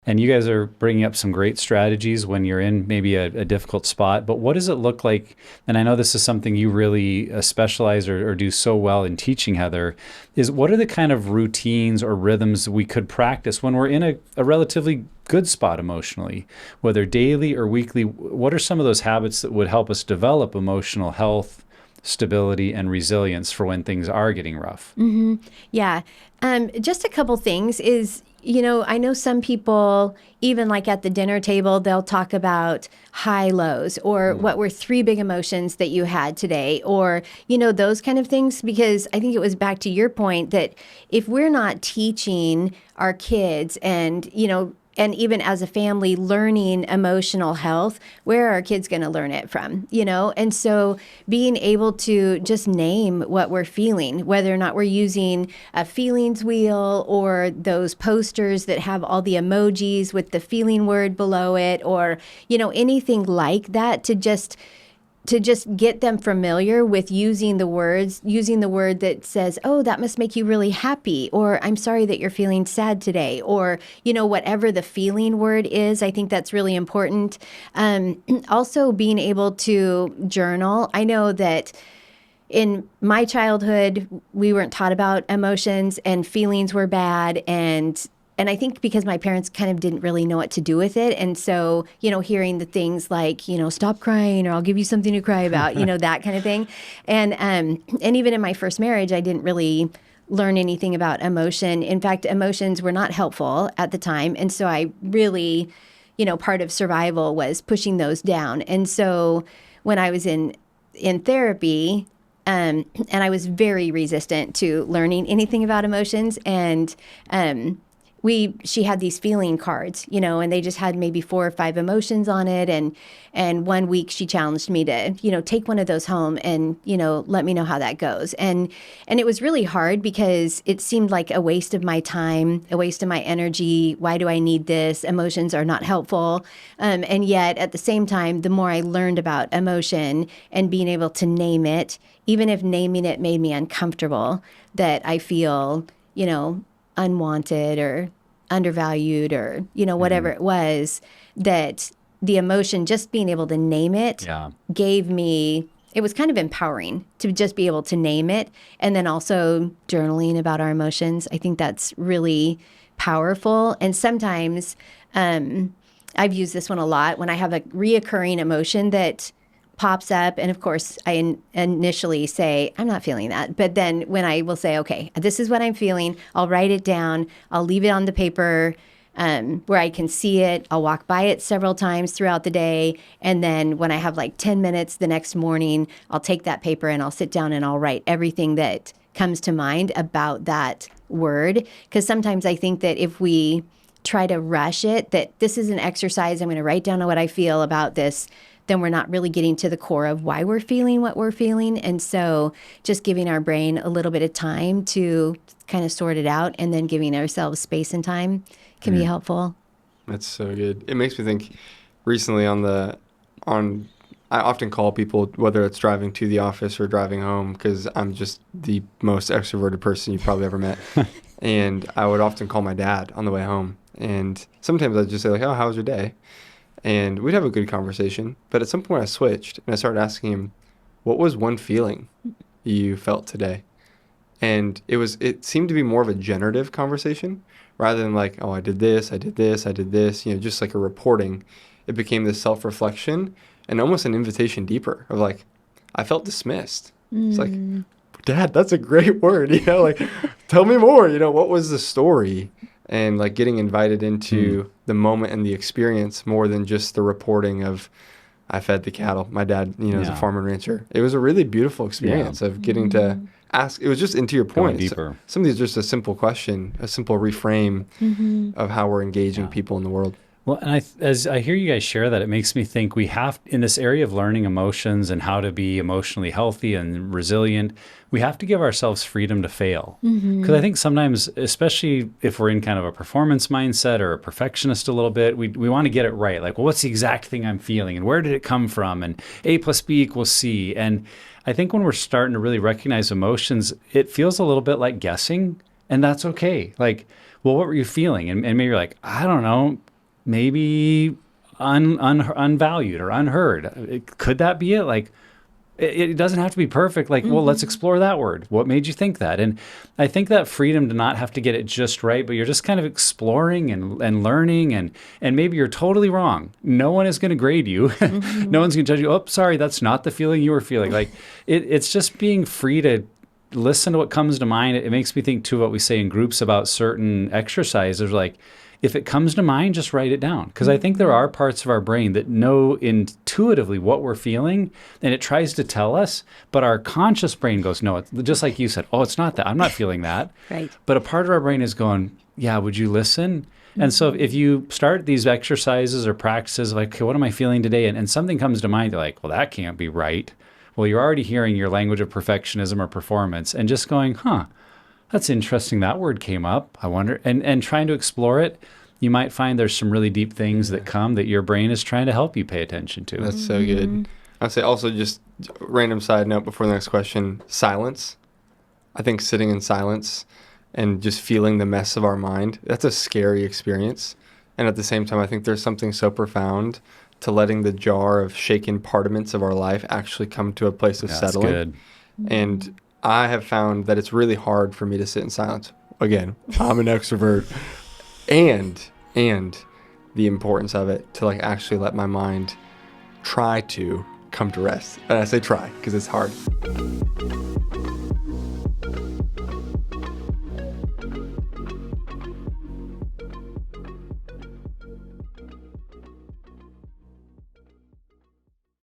And you guys are bringing up some great strategies when you're in maybe a difficult spot. But what does it look like? And I know this is something you really specialize or do so well in teaching, Heather, is what are the kind of routines or rhythms we could practice when we're in a relatively good spot emotionally, whether daily or weekly? What are some of those habits that would help us develop emotional health, stability, and resilience for when things are getting rough? Yeah. Just a couple things is, I know some people, even like at the dinner table, they'll talk about high lows or what were three big emotions that you had today, or, those kind of things. Because I think it was back to your point that if we're not teaching our kids and even as a family learning emotional health, where are our kids going to learn it from, And so being able to just name what we're feeling, whether or not we're using a feelings wheel or those posters that have all the emojis with the feeling word below it, or, anything like that, to just get them familiar with using the word that says, oh, that must make you really happy, or I'm sorry that you're feeling sad today, or, whatever the feeling word is. I think that's really important. Also being able to journal. I know that in my childhood, we weren't taught about emotions, and feelings were bad, and I think because my parents kind of didn't really know what to do with it. And so, hearing the things like, stop crying, or I'll give you something to cry about, that kind of thing. And even in my first marriage, I didn't really learn anything about emotion. In fact, emotions were not helpful at the time. And so I really, part of survival was pushing those down. And so when I was in therapy, and I was very resistant to learning anything about emotions, and she had these feeling cards, and they just had maybe 4 or 5 emotions on it. And one week she challenged me to, take one of those home and, let me know how that goes. And it was really hard because it seemed like a waste of my time, a waste of my energy. Why do I need this? Emotions are not helpful. And yet at the same time, the more I learned about emotion and being able to name it, even if naming it made me uncomfortable, that I feel, unwanted or undervalued, or whatever it was, that the emotion, just being able to name it, gave me, it was kind of empowering to just be able to name it. And then also journaling about our emotions, I think that's really powerful. And sometimes I've used this one a lot when I have a reoccurring emotion that pops up. And of course, I initially say, I'm not feeling that. But then when I will say, okay, this is what I'm feeling, I'll write it down. I'll leave it on the paper where I can see it. I'll walk by it several times throughout the day. And then when I have like 10 minutes the next morning, I'll take that paper and I'll sit down and I'll write everything that comes to mind about that word. Because sometimes I think that if we try to rush it, that this is an exercise, I'm going to write down what I feel about this, then we're not really getting to the core of why we're feeling what we're feeling. And so just giving our brain a little bit of time to kind of sort it out, and then giving ourselves space and time can be helpful. That's so good. It makes me think recently I often call people, whether it's driving to the office or driving home, because I'm just the most extroverted person you've probably ever met. And I would often call my dad on the way home. And sometimes I'd just say like, oh, how was your day? And we'd have a good conversation. But at some point I switched and I started asking him, what was one feeling you felt today? And it seemed to be more of a generative conversation rather than like, oh, I did this, I did this, I did this, just like a reporting. It became this self-reflection and almost an invitation deeper of like, I felt dismissed. It's like, Dad, that's a great word, like, tell me more, what was the story? And like getting invited into the moment and the experience more than just the reporting of, I fed the cattle. My dad, is a farmer and rancher. It was a really beautiful experience of getting to ask. It was just into your point. Deeper. Some of these are just a simple question, a simple reframe of how we're engaging people in the world. Well, and as I hear you guys share that, it makes me think we have, in this area of learning emotions and how to be emotionally healthy and resilient, we have to give ourselves freedom to fail. Because I think sometimes, especially if we're in kind of a performance mindset or a perfectionist a little bit, we want to get it right. Like, well, what's the exact thing I'm feeling? And where did it come from? And A plus B equals C. And I think when we're starting to really recognize emotions, it feels a little bit like guessing, and that's okay. Like, well, what were you feeling? And maybe you're like, I don't know. maybe unvalued or unheard. Could that be it? Like, it doesn't have to be perfect. Like, well, let's explore that word. What made you think that? And I think that freedom to not have to get it just right, but you're just kind of exploring and learning, and maybe you're totally wrong. No one is going to grade you. No one's going to judge you. Oh, sorry, that's not the feeling you were feeling. Like, it's just being free to listen to what comes to mind. It makes me think too what we say in groups about certain exercises. Like, if it comes to mind, just write it down. Because I think there are parts of our brain that know intuitively what we're feeling, and it tries to tell us, but our conscious brain goes, no, it's just like you said, oh, it's not that. I'm not feeling that. Right. But a part of our brain is going, yeah, would you listen? And so if you start these exercises or practices, like, okay, what am I feeling today? And something comes to mind, you're like, well, that can't be right. Well, you're already hearing your language of perfectionism or performance and just going, that's interesting. That word came up. I wonder, and trying to explore it, you might find there's some really deep things that come that your brain is trying to help you pay attention to. That's so good. I'd say also, just random side note before the next question, silence. I think sitting in silence and just feeling the mess of our mind, that's a scary experience. And at the same time, I think there's something so profound to letting the jar of shaken partiments of our life actually come to a place of settling. That's good. And I have found that it's really hard for me to sit in silence. Again, I'm an extrovert. And the importance of it to like actually let my mind try to come to rest. And I say try because it's hard.